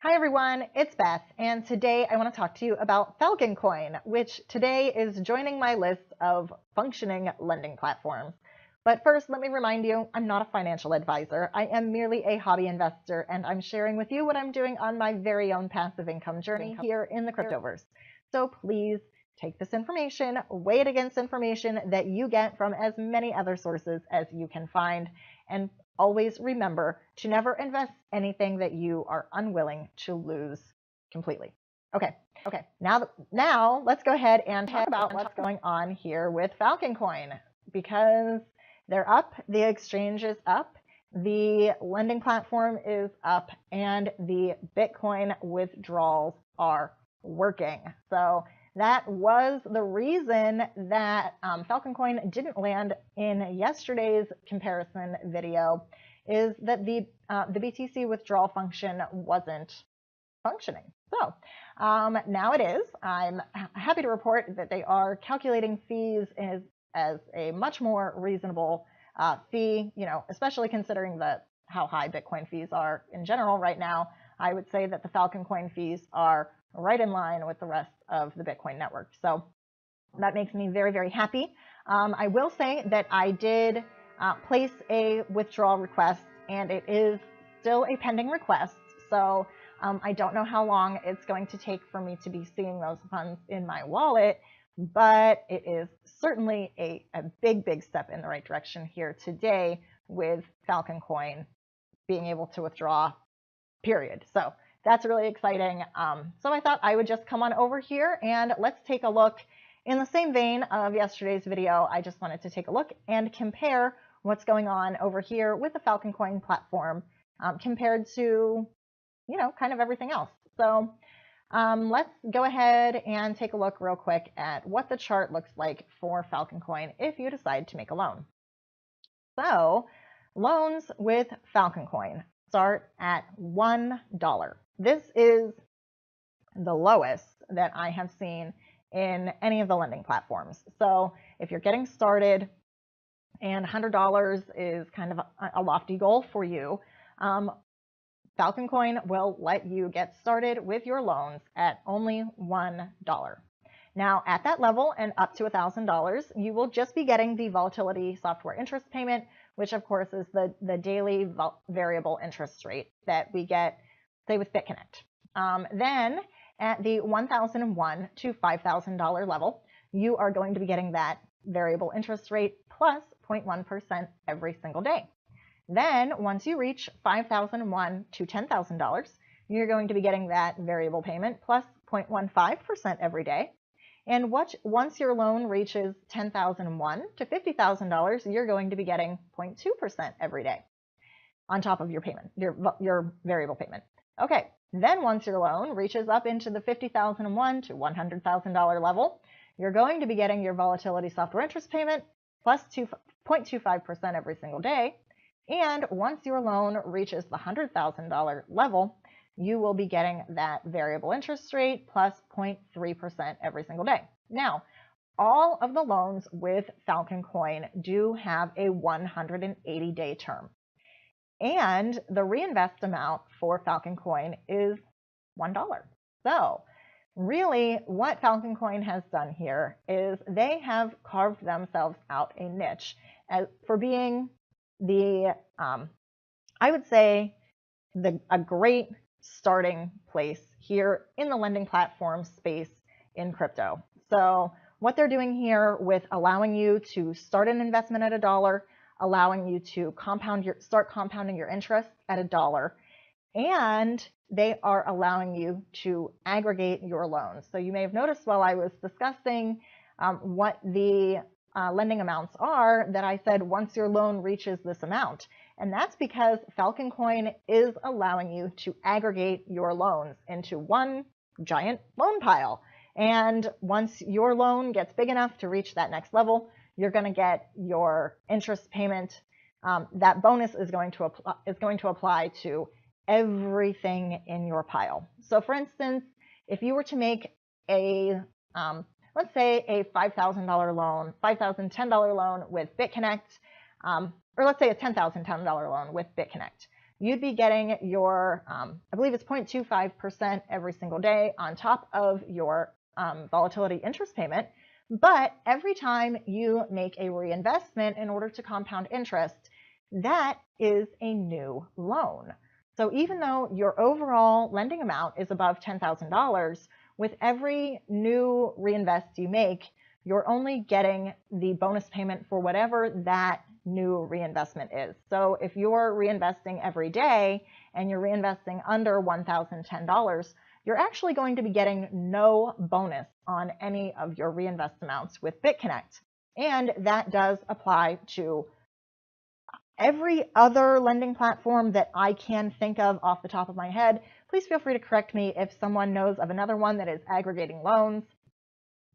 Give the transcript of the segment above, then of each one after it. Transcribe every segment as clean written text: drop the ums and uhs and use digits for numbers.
Hi everyone, it's Beth, and today I want to talk to you about Falcon Coin, which today is joining my list of functioning lending platforms. But first, let me remind you, I'm not a financial advisor. I am merely a hobby investor, and I'm sharing with you what I'm doing on my very own passive income journey here in the cryptoverse. So please take this information, weigh it against information that you get from as many other sources as you can find, and always remember to never invest anything that you are unwilling to lose completely. Okay. Now let's go ahead and talk about what's going on here with Falcon Coin, because they're up, the exchange is up, the lending platform is up, and the Bitcoin withdrawals are working. So that was the reason that Falcon Coin didn't land in yesterday's comparison video, is that the BTC withdrawal function wasn't functioning. So now it is. I'm happy to report that they are calculating fees as a much more reasonable fee, especially considering how high Bitcoin fees are in general right now. I would say that the Falcon Coin fees are right in line with the rest of the Bitcoin network. So that makes me very, very happy. I will say that I did place a withdrawal request, and it is still a pending request. So I don't know how long it's going to take for me to be seeing those funds in my wallet, but it is certainly a big, big step in the right direction here today with Falcon Coin being able to withdraw, period. So that's really exciting. So I thought I would just come on over here and let's take a look. In the same vein of yesterday's video, I just wanted to take a look and compare what's going on over here with the Falcon Coin platform compared to, kind of everything else. So let's go ahead and take a look real quick at what the chart looks like for Falcon Coin if you decide to make a loan. So loans with Falcon Coin start at $1. This is the lowest that I have seen in any of the lending platforms. So if you're getting started and $100 is kind of a lofty goal for you, Falcon Coin will let you get started with your loans at only $1. Now, at that level and up to $1,000, you will just be getting the volatility software interest payment, which of course is the daily variable interest rate that we get, say, with BitConnect. Then at the $1,001 to $5,000 level, you are going to be getting that variable interest rate plus 0.1% every single day. Then once you reach $5,001 to $10,000, you're going to be getting that variable payment plus 0.15% every day. And once your loan reaches $10,001 to $50,000, you're going to be getting 0.2% every day on top of your payment, your variable payment. Okay, then once your loan reaches up into the $50,001 to $100,000 level, you're going to be getting your volatility software interest payment plus 0.25% every single day. And once your loan reaches the $100,000 level, you will be getting that variable interest rate plus 0.3% every single day. Now, all of the loans with Falcon Coin do have a 180-day term. And the reinvest amount for Falcon Coin is $1. So really what Falcon Coin has done here is they have carved themselves out a niche for being I would say a great starting place here in the lending platform space in crypto. So what they're doing here with allowing you to start an investment at $1, allowing you to start compounding your interest at $1, and they are allowing you to aggregate your loans. So you may have noticed while I was discussing what the lending amounts are, that I said once your loan reaches this amount. And that's because Falcon Coin is allowing you to aggregate your loans into one giant loan pile. And once your loan gets big enough to reach that next level, you're going to get your interest payment. That bonus is going to apply to everything in your pile. So for instance, if you were to make let's say a $5,000 loan, $5,010 loan with BitConnect, or let's say a $10,010 loan with BitConnect. you'd be getting your, I believe it's 0.25% every single day on top of your volatility interest payment. But every time you make a reinvestment in order to compound interest, that is a new loan. So even though your overall lending amount is above $10,000, with every new reinvest you make, you're only getting the bonus payment for whatever that new reinvestment is. So if you're reinvesting every day and you're reinvesting under $1,010, you're actually going to be getting no bonus on any of your reinvest amounts with BitConnect. And that does apply to every other lending platform that I can think of off the top of my head. Please feel free to correct me if someone knows of another one that is aggregating loans.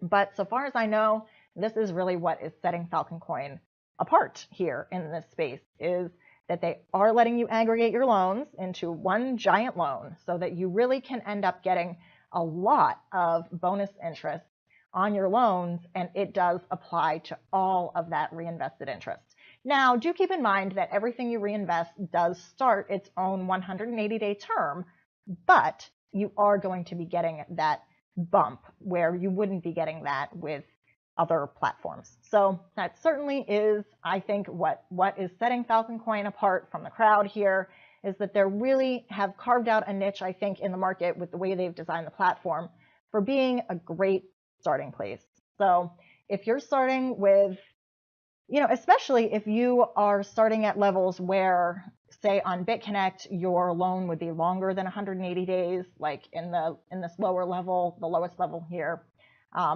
But so far as I know, this is really what is setting Falcon Coin apart here in this space, is that they are letting you aggregate your loans into one giant loan so that you really can end up getting a lot of bonus interest on your loans, and it does apply to all of that reinvested interest. Now, do keep in mind that everything you reinvest does start its own 180-day term, but you are going to be getting that bump where you wouldn't be getting that with other platforms. So that certainly is, I think, what is setting Falcon Coin apart from the crowd here, is that they really have carved out a niche, I think, in the market with the way they've designed the platform for being a great starting place. So if you're starting with, especially if you are starting at levels where, say on BitConnect, your loan would be longer than 180 days, like in this lower level, the lowest level here,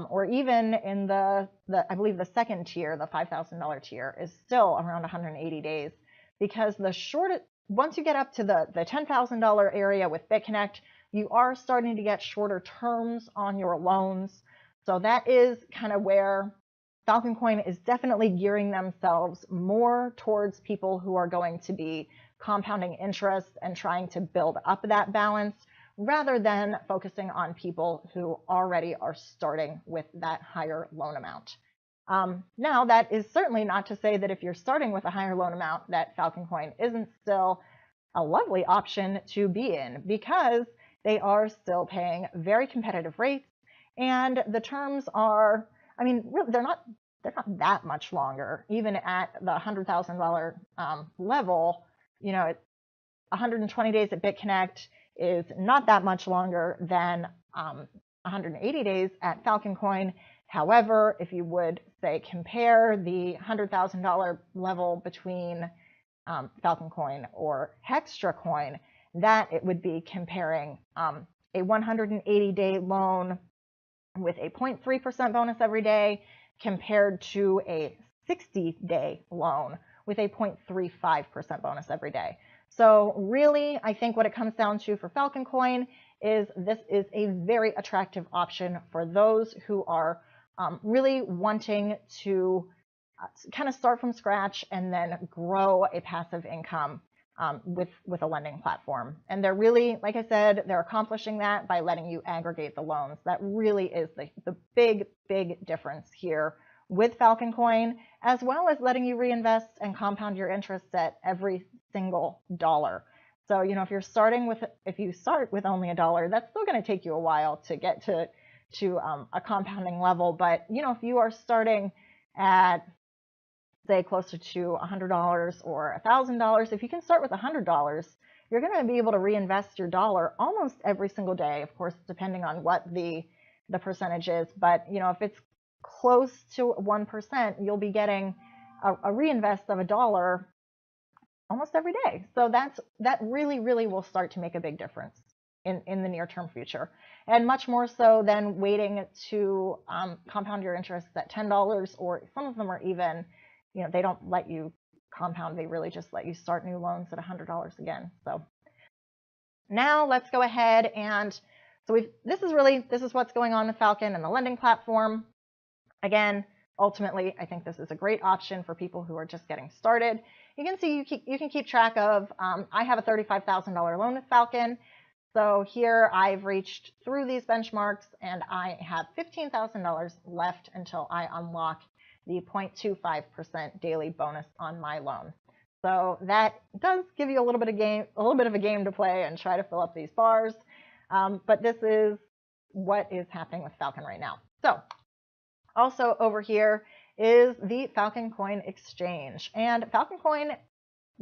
or even in the I believe the second tier, the $5,000 tier, is still around 180 days, because once you get up to the $10,000 area with BitConnect, you are starting to get shorter terms on your loans. So that is kind of where Falcon Coin is definitely gearing themselves more towards people who are going to be compounding interest and trying to build up that balance, rather than focusing on people who already are starting with that higher loan amount. Now, that is certainly not to say that if you're starting with a higher loan amount, that Falcon Coin isn't still a lovely option to be in, because they are still paying very competitive rates, and the terms are, they're not that much longer. Even at the $100,000 level, 120 days at BitConnect is not that much longer than 180 days at Falcon Coin. However, if you would, say, compare the $100,000 level between Falcon Coin or Hextra Coin, that it would be comparing a 180-day loan with a 0.3% bonus every day compared to a 60-day loan with a 0.35% bonus every day. So really, I think what it comes down to for Falcon Coin is this is a very attractive option for those who are really wanting to kind of start from scratch and then grow a passive income with a lending platform. And they're really, like I said, they're accomplishing that by letting you aggregate the loans. That really is the big, big difference here with Falcon Coin, as well as letting you reinvest and compound your interest at every single dollar. So, if you start with only $1, that's still going to take you a while to get to a compounding level. But, if you are starting at, say, closer to $100 or $1,000, if you can start with $100, you're going to be able to reinvest your dollar almost every single day, of course, depending on what the percentage is. But, if it's close to 1%, you'll be getting a reinvest of $1 almost every day. So that really, really will start to make a big difference in the near-term future, and much more so than waiting to compound your interest at $10, or some of them are even, they don't let you compound. They really just let you start new loans at $100 again. So now let's go ahead and, this is what's going on with Falcon and the lending platform. Again, ultimately, I think this is a great option for people who are just getting started. You can see you can keep track of, I have a $35,000 loan with Falcon. So here I've reached through these benchmarks, and I have $15,000 left until I unlock the 0.25% daily bonus on my loan. So that does give you a little bit of a game to play and try to fill up these bars. But this is what is happening with Falcon right now. So also over here is the Falcon Coin exchange, and Falcon Coin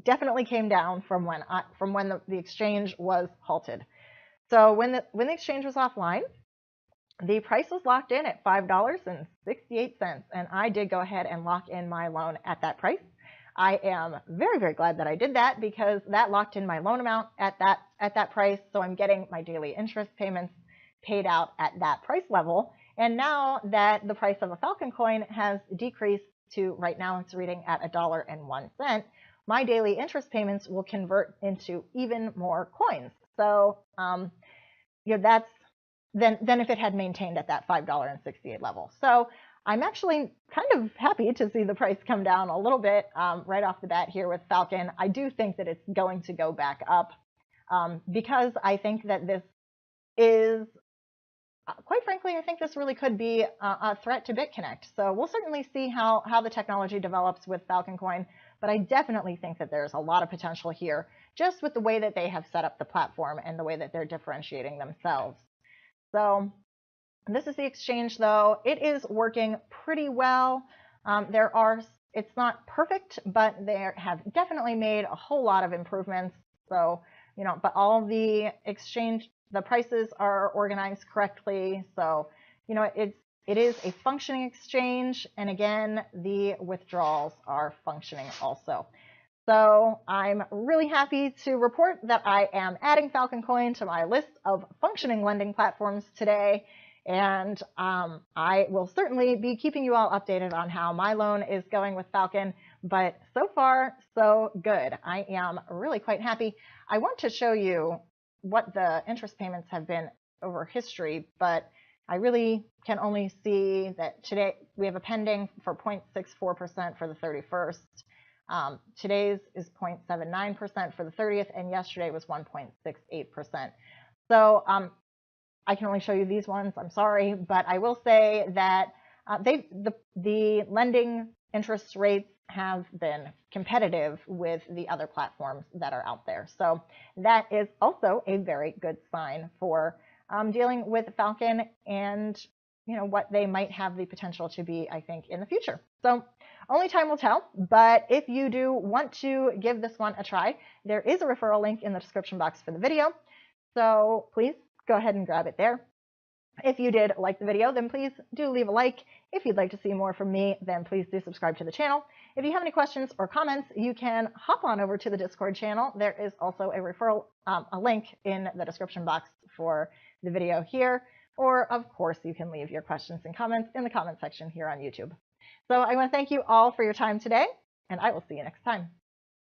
definitely came down from when the exchange was halted. So when the exchange was offline, the price was locked in at $5.68, and I did go ahead and lock in my loan at that price. I am very, very glad that I did that, because that locked in my loan amount at that price. So I'm getting my daily interest payments paid out at that price level. And now that the price of a Falcon coin has decreased to, right now it's reading at $1.01, my daily interest payments will convert into even more coins. So that's than if it had maintained at that $5.68 level. So I'm actually kind of happy to see the price come down a little bit right off the bat here with Falcon. I do think that it's going to go back up because I think that this is, quite frankly, I think this really could be a threat to BitConnect. So we'll certainly see how the technology develops with Falcon Coin, but I definitely think that there's a lot of potential here just with the way that they have set up the platform and the way that they're differentiating themselves. So this is the exchange, though. It is working pretty well. It's not perfect, but they have definitely made a whole lot of improvements. So, but all the prices are organized correctly. So, it is a functioning exchange. And again, the withdrawals are functioning also. So I'm really happy to report that I am adding Falcon Coin to my list of functioning lending platforms today. And I will certainly be keeping you all updated on how my loan is going with Falcon. But so far, so good. I am really quite happy. I want to show you what the interest payments have been over history, but I really can only see that today we have a pending for 0.64% for the 31st. Today's is 0.79% for the 30th, and yesterday was 1.68%. So I can only show you these ones. I'm sorry, but I will say that the lending interest rates have been competitive with the other platforms that are out there. So that is also a very good sign for dealing with Falcon and what they might have the potential to be, I think, in the future. So only time will tell, but if you do want to give this one a try, there is a referral link in the description box for the video. So please go ahead and grab it there. If you did like the video, then please do leave a like. If you'd like to see more from me, then please do subscribe to the channel. If you have any questions or comments, you can hop on over to the Discord channel. There is also a link in the description box for the video here. Or, of course, you can leave your questions and comments in the comment section here on YouTube. So I want to thank you all for your time today, and I will see you next time.